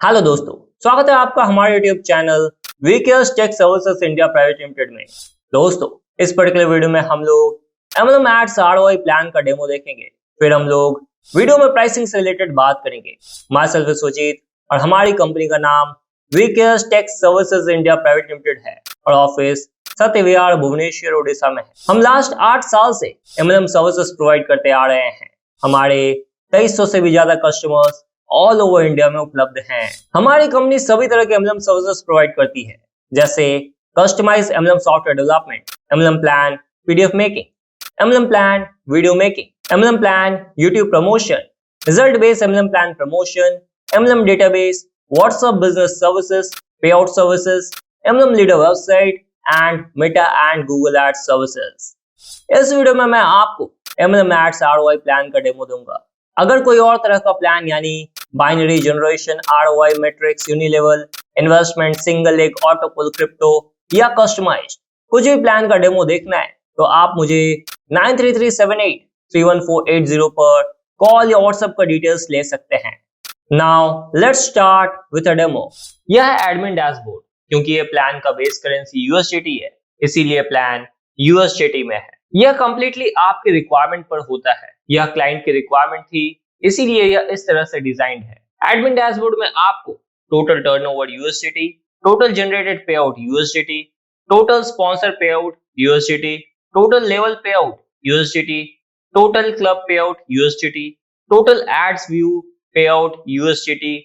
Hello दोस्तों, स्वागत है आपका हमारे YouTube channel VKS tech services India private limited में। दोस्तों, इस पर्टिकुलर वीडियो में हम लोग एमएलएम एड्स आरओआई प्लान का डेमो देखेंगे। फिर हम लोग वीडियो में प्राइसिंग से रिलेटेड बात करेंगे। माय सेल्फ इज सुजीत और हमारी कंपनी का नाम VKS tech services India private limited है और ऑफिस सत्य विहार भुवनेश्वर ओडिशा में है। हम लास्ट 8 साल से एमएलएम सर्विसेज प्रोवाइड करते आ रहे हैं। हमारे 2300 से भी ज्यादा कस्टमर्स ऑल ओवर इंडिया में उपलब्ध हैं। हमारी कंपनी सभी तरह के एमएलएम सर्विसेज प्रोवाइड करती है, जैसे customize MLM software development, MLM plan PDF making, MLM plan video making, MLM plan YouTube promotion, result based MLM plan promotion, MLM database, WhatsApp business services, pay out services, MLM leader website and Meta and Google ads services. इस video में मैं आपको MLM ads ROI plan का demo दूंगा। अगर कोई और तरह का प्लान यानी binary generation, ROI matrix, unilevel investment, single leg, auto पुल, क्रिप्टो या कस्टमाइज्ड कुछ भी प्लान का डेमो देखना है तो आप मुझे 9337831480 पर कॉल या व्हाट्सएप का डिटेल्स ले सकते हैं। Now let's start with a demo. यह है एडमिन डैशबोर्ड। क्योंकि ये प्लान का बेस करेंसी यूएसडीटी है, इसीलिए प्लान यूएसडीटी में है। यह कंप्लीटली आपके रिक्वायरमेंट पर होता है। यह क्लाइंट की रिक्वायरमेंट थी, इसीलिए यह इस तरह से डिजाइंड है। एडमिन डैशबोर्ड में आपको total turnover USDT, total generated pay out USDT, total sponsor pay out USDT, total level pay out USDT, total club pay out USDT, total ads view pay out USDT,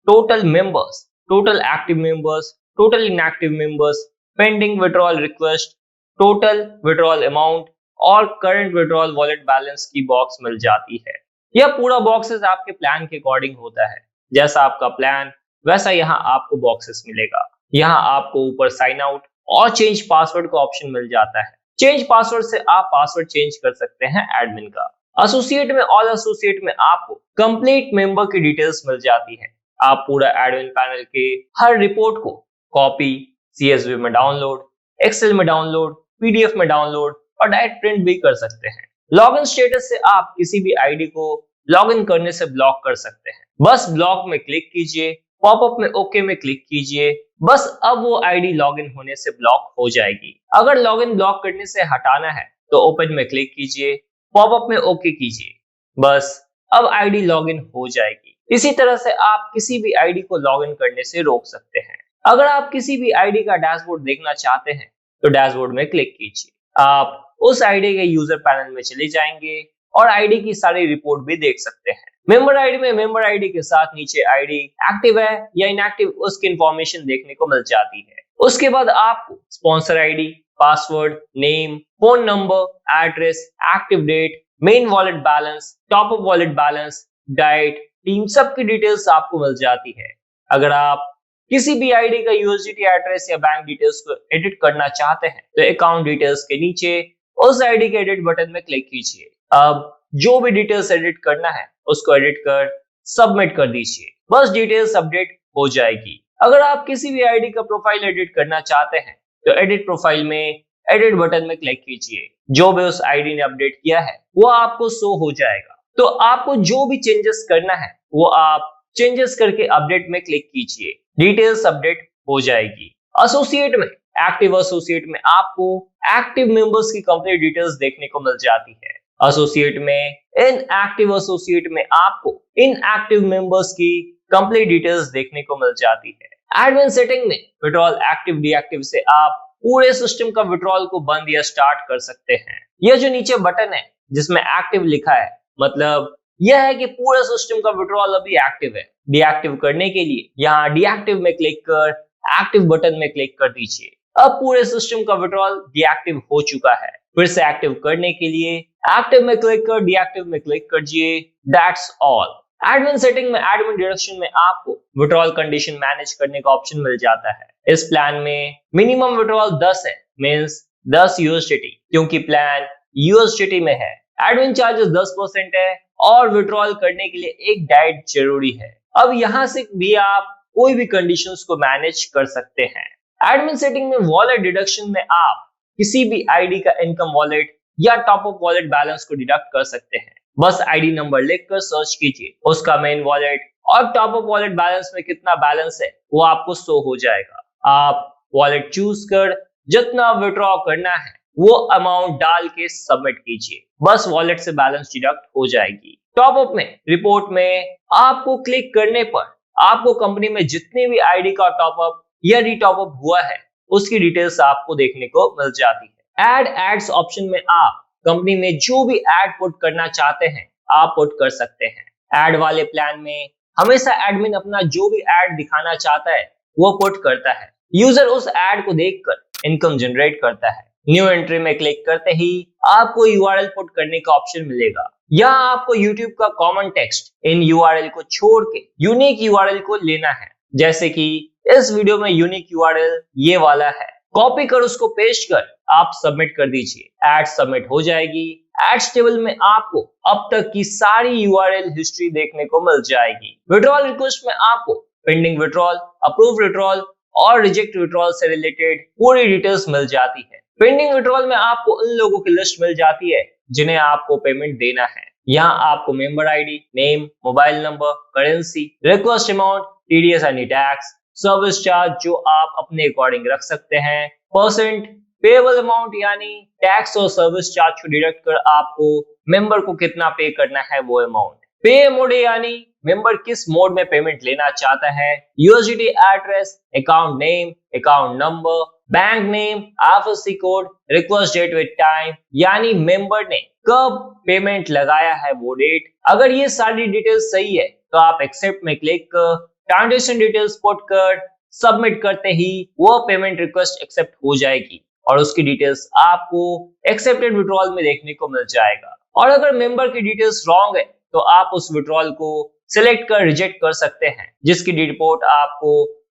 total members, total active members, total inactive members, pending withdrawal request, total withdrawal amount और current withdrawal wallet balance की box मिल जाती है। यह पूरा boxes आपके plan के according होता है। जैसा आपका प्लान वैसा यहाँ आपको बॉक्सेस मिलेगा। यहाँ आपको ऊपर साइन आउट और चेंज पासवर्ड का ऑप्शन मिल जाता है। चेंज पासवर्ड से आप पासवर्ड चेंज कर सकते हैं एडमिन का। एसोसिएट में, ऑल एसोसिएट में आपको कंप्लीट मेंबर की डिटेल्स मिल जाती है। आप पूरा एडमिन पैनल के हर रिपोर्ट को कॉपी, सीएसवी में डाउनलोड, एक्सेल में डाउनलोड, पीडीएफ में डाउनलोड और डायरेक्ट प्रिंट भी कर सकते हैं। लॉगिन स्टेटस से आप किसी भी आईडी को लॉगिन करने से ब्लॉक कर सकते हैं। बस ब्लॉक में क्लिक कीजिए, पॉपअप में ओके में क्लिक कीजिए, बस अब वो आईडी लॉगिन होने से ब्लॉक हो जाएगी। अगर लॉगिन ब्लॉक करने से हटाना है तो ओपन में क्लिक कीजिए, पॉपअप में ओके कीजिए, बस अब आईडी लॉगिन हो जाएगी। इसी तरह से आप किसी भी आईडी को लॉगिन करने से रोक सकते हैं। अगर आप किसी भी आईडी का डैशबोर्ड देखना चाहते हैं तो डैशबोर्ड में क्लिक कीजिए। आप उस आईडी के यूजर पैनल में चले जाएंगे और आईडी की सारी रिपोर्ट भी देख सकते हैं। मेंबर आईडी में मेंबर आईडी के साथ नीचे आईडी एक्टिव है या इनएक्टिव उसकी इंफॉर्मेशन देखने को मिल जाती है। उसके बाद आपको sponsor ID, password, name, phone number, address, active date, main wallet balance, top up wallet balance, diet, team, सबकी डिटेल्स आपको मिल जाती है। अगर आप किसी भी आईडी का यूएसडीटी एड्रेस या बैंक डिटेल्स को एडिट करना चाहते हैं तो अकाउंट डिटेल्स के नीचे उस आईडी के एडिट बटन में क्लिक कीजिए। अब जो भी डिटेल्स एडिट करना है उसको एडिट कर सबमिट कर दीजिए, बस डिटेल्स अपडेट हो जाएगी। अगर आप किसी भी आईडी का प्रोफाइल एडिट करना चाहते हैं तो एडिट प्रोफाइल में एडिट बटन में क्लिक कीजिए। जो भी उस आईडी ने अपडेट किया है वो आपको शो हो जाएगा। तो आपको जो भी चेंजेस करना है वो आप चेंजेस करके अपडेट में क्लिक कीजिए, डिटेल्स अपडेट हो जाएगी। एसोसिएट में, एक्टिव एसोसिएट में आपको एक्टिव मेंबर्स की कंप्लीट डिटेल्स देखने को मिल जाती है। एसोसिएट में, इन एक्टिव एसोसिएट में आपको इन एक्टिव मेंबर्स की कंप्लीट डिटेल्स देखने को मिल जाती है। एडमिन सेटिंग में विड्रॉल एक्टिव डीएक्टिव से आप पूरे सिस्टम का विड्रॉल को बंद या स्टार्ट कर सकते हैं। यह जो नीचे बटन है जिसमें एक्टिव लिखा है, मतलब यह है कि पूरा सिस्टम का विड्रॉल अभी एक्टिव है। डीएक्टिव करने के लिए यहाँ डीएक्टिव में क्लिक कर एक्टिव बटन में क्लिक कर दीजिए। अब पूरे सिस्टम का विड्रॉल डीएक्टिव हो चुका है। फिर से एक्टिव करने के लिए एक्टिव में क्लिक कर डीएक्टिव में क्लिक कीजिए। That's all. एडमिन सेटिंग में, एडमिन डायरेक्शन में आपको विड्रॉल कंडीशन मैनेज करने का ऑप्शन मिल जाता है। इस प्लान में मिनिमम विड्रॉल 10 है, मींस 10 यूएसडीटी, क्योंकि प्लान यूएसडीटी में है। एडमिन चार्जेस 10% है और विड्रॉल करने के लिए एक डाइट जरूरी है। अब यहाँ से भी आप कोई भी कंडीशंस को मैनेज कर सकते हैं। एडमिन सेटिंग में वॉलेट डिडक्शन में आप किसी भी आईडी का इनकम वॉलेट या टॉप अप वॉलेट बैलेंस को डिडक्ट कर सकते हैं। बस आईडी नंबर लिखकर सर्च कीजिए, उसका मेन वॉलेट और टॉप अप वॉलेट बैलेंस में कितना बैलेंस है वो आपको शो हो जाएगा। आप वॉलेट चूज कर जितना विड्रॉ करना है वो अमाउंट डाल के सबमिट कीजिए, बस वॉलेट से बैलेंस डिडक्ट हो जाएगी। टॉप अप में रिपोर्ट में आपको क्लिक करने पर आपको कंपनी में जितनी भी आईडी का टॉप अप या रीटॉप अप हुआ है उसकी डिटेल्स आपको देखने को मिल जाती है। एड एड्स ऑप्शन में आप कंपनी में जो भी एड पुट करना चाहते हैं आप पुट कर सकते हैं। एड वाले प्लान में हमेशा एडमिन अपना जो भी एड दिखाना चाहता है वो पुट करता है। यूजर उस एड को देखकर इनकम जनरेट करता है। न्यू एंट्री में क्लिक करते ही आपको यूआरएल पुट करने का ऑप्शन मिलेगा। यहाँ आपको YouTube का कॉमन टेक्स्ट इन यूआरएल को छोड़ के यूनिक यूआरएल को लेना है, जैसे कि इस वीडियो में यूनिक यूआरएल ये वाला है। कॉपी कर उसको पेस्ट कर आप सबमिट कर दीजिए। एड सबमिट हो जाएगी। एड्स टेबल में आपको अब तक की सारी यूआरएल हिस्ट्री देखने को मिल जाएगी। विड्रॉल रिक्वेस्ट में आपको पेंडिंग विड्रॉल, अप्रूव विड्रॉल और रिजेक्ट विड्रॉल से रिलेटेड पूरी डिटेल्स मिल जाती है। पेंडिंग विड्रॉल में आपको उन लोगों की लिस्ट मिल जाती है जिन्हें आपको पेमेंट देना है। यहाँ आपको member ID, name, mobile number, currency, request amount, TDS any tax, service charge जो आप अपने अकॉर्डिंग रख सकते हैं, परसेंट, पेएबल अमाउंट यानी टैक्स और सर्विस चार्ज को डिडक्ट कर आपको मेंबर को कितना पे करना है वो अमाउंट, पे मोड यानी मेंबर किस मोड में पेमेंट लेना चाहता है, USDT address, account name, account number, bank name, IFSC code, request date with time यानी मेंबर ने कब पेमेंट लगाया है वो डेट। अगर ये सारी डिटेल्स सही है तो आप एक्सेप्ट में क्लिक कर ट्रांजेक्शन डिटेल्स पुट कर सबमिट करते ही वो पेमेंट रिक्वेस्ट एक्सेप्ट हो जाएगी और उसकी डिटेल्स आपको एक्सेप्टेड विड्रॉल में देखने को मिल जाएगा। और अगर मेंबर की डिटेल्स रॉन्ग है तो आप उस विड्रॉल को सिलेक्ट कर रिजेक्ट कर सकते हैं, जिसकी रिपोर्ट आपको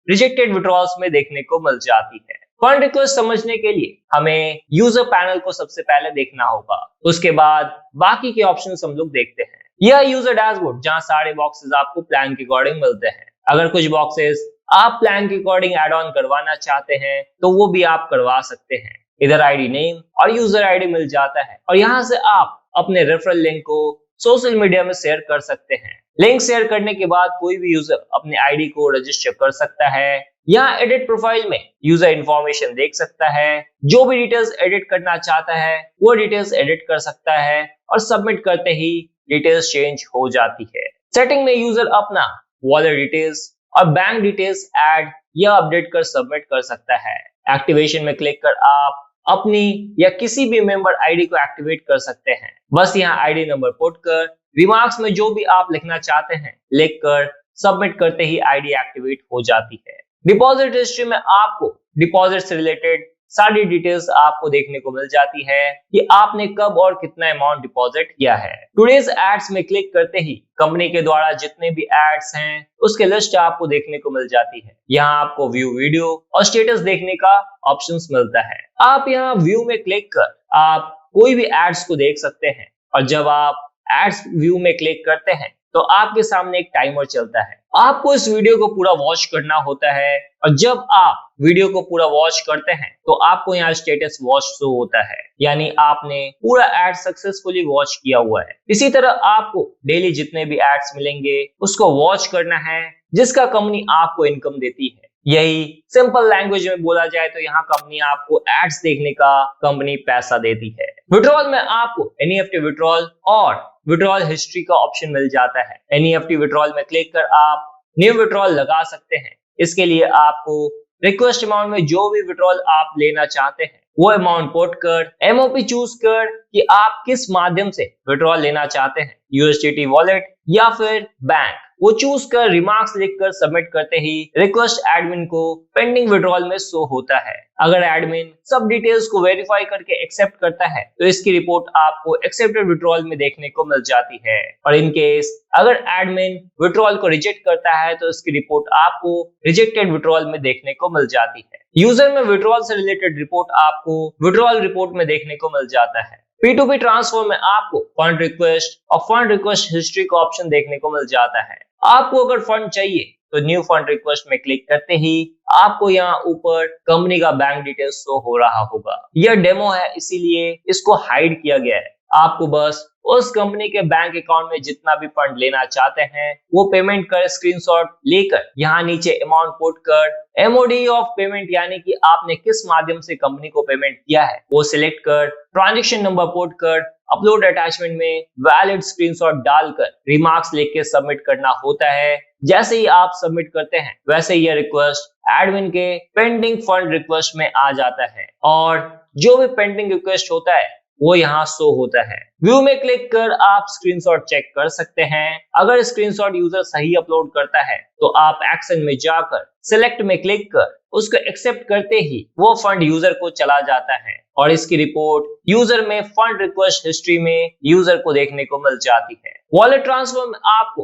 रिजेक्टेड विड्रॉल्स में देखने को मिल जाती है। फंड रिक्वेस्ट समझने के लिए हमें यूजर पैनल को सबसे पहले देखना होगा, उसके बाद बाकी के ऑप्शंस हम लोग देखते हैं। यह यूजर डैशबोर्ड जहां सारे बॉक्सेस आपको प्लान के अकॉर्डिंग मिलते हैं। अगर कुछ बॉक्सेस आप प्लान के अकॉर्डिंग ऐड ऑन करवाना चाहते हैं तो वो भी आप करवा सकते हैं। इधर आईडी नेम और यूजर आईडी मिल जाता है और यहाँ से आप अपने रेफरल लिंक को सोशल मीडिया में शेयर कर सकते हैं। लिंक शेयर करने के बाद कोई भी यूजर अपने आईडी को रजिस्टर कर सकता है। यहाँ एडिट प्रोफाइल में यूजर इंफॉर्मेशन देख सकता है, जो भी डिटेल्स एडिट करना चाहता है वो डिटेल्स एडिट कर सकता है और सबमिट करते ही डिटेल्स चेंज हो जाती है। सेटिंग में यूजर अपना वॉलेट डिटेल्स और बैंक डिटेल्स ऐड या अपडेट कर सबमिट कर सकता है। एक्टिवेशन में क्लिक कर आप अपनी या किसी भी मेंबर आईडी को एक्टिवेट कर सकते हैं। बस यहाँ आईडी नंबर पुट कर रिमार्क्स में जो भी आप लिखना चाहते हैं लिख कर सबमिट करते ही आईडी एक्टिवेट हो जाती है। डिपॉजिट हिस्ट्री में आपको डिपॉजिट से रिलेटेड सारी डिटेल्स आपको देखने को मिल जाती है कि आपने कब और कितना अमाउंट डिपॉजिट किया है। टुडेज एड्स में क्लिक करते ही कंपनी के द्वारा जितने भी एड्स हैं उसके लिस्ट आपको देखने को मिल जाती है। यहाँ आपको व्यू वीडियो और स्टेटस देखने का ऑप्शंस मिलता है। आप यहाँ व्यू में क्लिक कर आप कोई भी एड्स को देख सकते हैं और जब आप एड्स व्यू में क्लिक करते हैं तो आपके सामने एक टाइमर चलता है। आपको इस वीडियो को पूरा वॉच करना होता है और जब आप वीडियो को पूरा वॉच करते हैं तो आपको यहाँ स्टेटस वॉच शो होता है, यानी आपने पूरा एड सक्सेसफुली वॉच किया हुआ है। इसी तरह आपको डेली जितने भी एड्स मिलेंगे उसको वॉच करना है जिसका कंपनी आपको इनकम देती है। यही सिंपल लैंग्वेज में बोला जाए तो यहाँ कंपनी आपको एड्स देखने का कंपनी पैसा देती है। विड्रॉल में आपको एनईएफटी विड्रॉल और विड्रॉल हिस्ट्री का ऑप्शन मिल जाता है। एनईएफटी विड्रॉल में क्लिक कर आप न्यू विड्रॉल लगा सकते हैं। इसके लिए आपको रिक्वेस्ट अमाउंट में जो भी विड्रॉल आप लेना चाहते हैं वो अमाउंट पुट कर एमओपी चूज कर कि आप किस माध्यम से विड्रॉल लेना चाहते हैं, यूएसडीटी वॉलेट या फिर बैंक, वो चूज कर रिमार्क्स लिखकर सबमिट करते ही रिक्वेस्ट एडमिन को पेंडिंग विड्रॉल में शो होता है। अगर एडमिन सब डिटेल्स को वेरीफाई करके एक्सेप्ट करता है तो इसकी रिपोर्ट आपको एक्सेप्टेड विड्रॉल में देखने को मिल जाती है और इन केस अगर एडमिन विड्रॉल को रिजेक्ट करता है तो इसकी रिपोर्ट आपको रिजेक्टेड विड्रॉल में देखने को मिल जाती है। यूजर में विड्रॉल से रिलेटेड रिपोर्ट आपको विड्रॉल रिपोर्ट में देखने को मिल जाता है। P2P ट्रांसफर में आपको फंड रिक्वेस्ट और फंड रिक्वेस्ट हिस्ट्री का ऑप्शन देखने को मिल जाता है। आपको अगर फंड चाहिए तो न्यू फंड रिक्वेस्ट में क्लिक करते ही आपको यहाँ ऊपर कंपनी का बैंक डिटेल्स शो हो रहा होगा। यह डेमो है इसीलिए इसको हाइड किया गया है। आपको बस उस कंपनी के बैंक अकाउंट में जितना भी फंड लेना चाहते हैं वो पेमेंट कर स्क्रीनशॉट लेकर यहाँ नीचे अमाउंट पुट कर एमओडी ऑफ पेमेंट यानी कि आपने किस माध्यम से कंपनी को पेमेंट किया है वो सिलेक्ट कर ट्रांजैक्शन नंबर पुट कर अपलोड अटैचमेंट में वैलिड स्क्रीनशॉट डालकर रिमार्क्स लिख के सबमिट करना होता है। जैसे ही आप सबमिट करते हैं वैसे ही यह रिक्वेस्ट एडमिन के पेंडिंग फंड रिक्वेस्ट में आ जाता है और जो भी पेंडिंग रिक्वेस्ट होता है वो यहाँ शो होता है। व्यू में क्लिक कर आप स्क्रीनशॉट चेक कर सकते हैं। अगर स्क्रीनशॉट यूजर सही अपलोड करता है तो आप एक्शन में जाकर सिलेक्ट में क्लिक कर उसको एक्सेप्ट करते ही वो फंड यूजर को चला जाता है और इसकी रिपोर्ट यूजर में फंड रिक्वेस्ट हिस्ट्री में यूजर को देखने को मिल जाती है। वॉलेट ट्रांसफर में आपको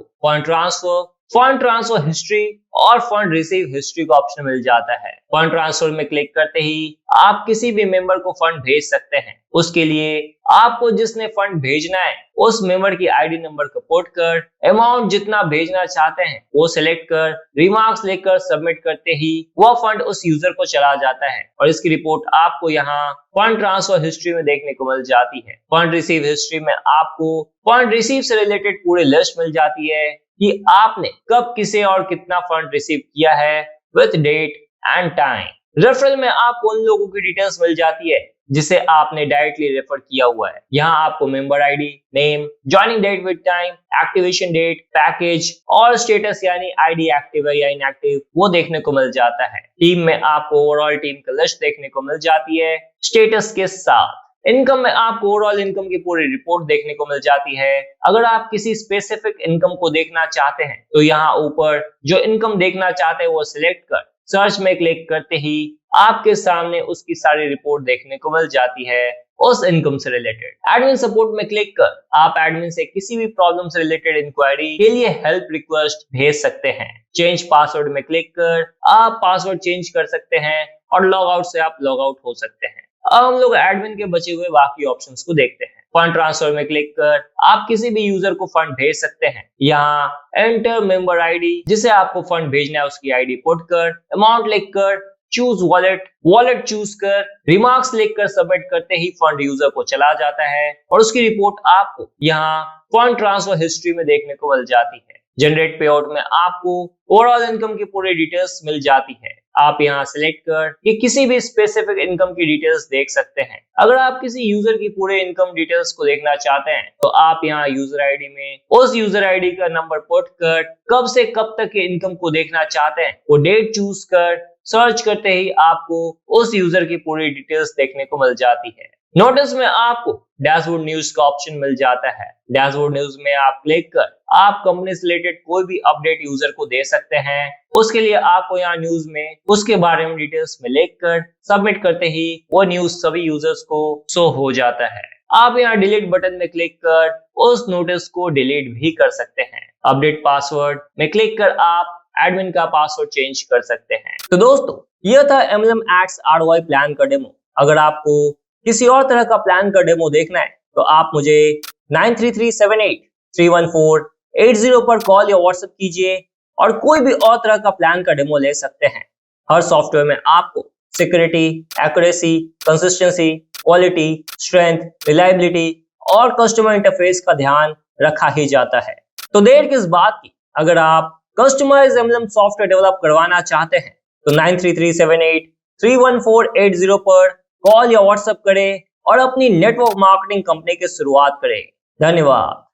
फंड ट्रांसफर हिस्ट्री और फंड रिसीव हिस्ट्री का ऑप्शन मिल जाता है। फंड ट्रांसफर में क्लिक करते ही आप किसी भी मेंबर को फंड भेज सकते हैं। उसके लिए आपको जिसने फंड भेजना है उस मेंबर की आईडी नंबर को पुट कर अमाउंट जितना भेजना चाहते हैं वो सिलेक्ट कर रिमार्क्स लिखकर सबमिट करते ही वह फंड उस यूजर को चला जाता है और इसकी रिपोर्ट आपको यहाँ फंड ट्रांसफर हिस्ट्री में देखने को मिल जाती है। फंड रिसीव हिस्ट्री में आपको फंड रिसीव से रिलेटेड पूरी लिस्ट मिल जाती है कि आपने कब किसे और कितना फंड रिसीव किया है with date and time. Referral में आपको उन लोगों की डिटेल्स मिल जाती है जिसे आपने डायरेक्टली रेफर किया हुआ है। यहाँ आपको member ID, name, joining date with time, activation date, package और स्टेटस यानी आईडी एक्टिव है या इनएक्टिव वो देखने को मिल जाता है। टीम में आपको ओवरऑल टीम की लिस्ट देखने को मिल जाती है स्टेटस के साथ। इनकम में आपको ओवरऑल इनकम की पूरी रिपोर्ट देखने को मिल जाती है। अगर आप किसी स्पेसिफिक इनकम को देखना चाहते हैं तो यहाँ ऊपर जो इनकम देखना चाहते हैं वो सिलेक्ट कर सर्च में क्लिक करते ही आपके सामने उसकी सारी रिपोर्ट देखने को मिल जाती है उस इनकम से रिलेटेड। एडमिन सपोर्ट में क्लिक कर आप एडमिन से किसी भी प्रॉब्लम से रिलेटेड इंक्वायरी के लिए हेल्प रिक्वेस्ट भेज सकते हैं। चेंज पासवर्ड में क्लिक कर आप पासवर्ड चेंज कर सकते हैं और लॉग आउट से आप लॉग आउट हो सकते हैं। अब हम लोग एडमिन के बचे हुए बाकी ऑप्शंस को देखते हैं। फंड ट्रांसफर में क्लिक कर आप किसी भी यूजर को फंड भेज सकते हैं। यहाँ एंटर मेंबर आईडी जिसे आपको फंड भेजना है उसकी आईडी पुट कर अमाउंट लिख कर चूज वॉलेट चूज कर रिमार्क्स लिख कर सबमिट करते ही फंड यूजर को चला जाता है और उसकी रिपोर्ट आपको यहाँ फंड ट्रांसफर हिस्ट्री में देखने को मिल जाती है। जनरेट पे आउट में आपको ओवरऑल इनकम की पूरी डिटेल्स मिल जाती है। आप यहाँ सिलेक्ट कर कि किसी भी स्पेसिफिक इनकम की डिटेल्स देख सकते हैं। अगर आप किसी यूजर की पूरे इनकम डिटेल्स को देखना चाहते हैं तो आप यहाँ यूजर आईडी में उस यूजर आईडी का नंबर पुट कर कब से कब तक के इनकम को देखना चाहते हैं वो डेट चूज कर सर्च करते ही आपको उस यूजर की पूरी डिटेल्स देखने को मिल जाती है। नोटिस में आपको डैशबोर्ड न्यूज का ऑप्शन मिल जाता है। डैशबोर्ड न्यूज में आप क्लिक कर आप कंपनी से रिलेटेड कोई भी अपडेट यूजर को दे सकते हैं। उसके लिए आपको यहाँ न्यूज में उसके बारे में डिटेल्स में लिख कर सबमिट करते ही वो न्यूज सभी यूजर्स को शो हो जाता है। आप यहाँ डिलीट बटन में क्लिक कर उस नोटिस को डिलीट भी कर सकते हैं। अपडेट पासवर्ड में क्लिक कर आप एडमिन का पासवर्ड चेंज कर सकते हैं। तो दोस्तों यह था MLM Ads ROI प्लान का डेमो। अगर आपको किसी और तरह का प्लान का डेमो देखना है तो आप मुझे 9337831480 पर कॉल या व्हाट्सएप कीजिए और कोई भी और तरह का प्लान का डेमो ले सकते हैं। हर सॉफ्टवेयर में आपको security, accuracy, consistency, quality, strength, reliability और कस्टमर इंटरफेस का ध्यान रखा ही जाता है। तो देर किस बात की, अगर आप कस्टमाइज्ड MLM सॉफ्टवेयर डेवलप करवाना चाहते हैं तो 9337831480 पर कॉल या व्हाट्सएप करें और अपनी नेटवर्क मार्केटिंग कंपनी की शुरुआत करें। धन्यवाद।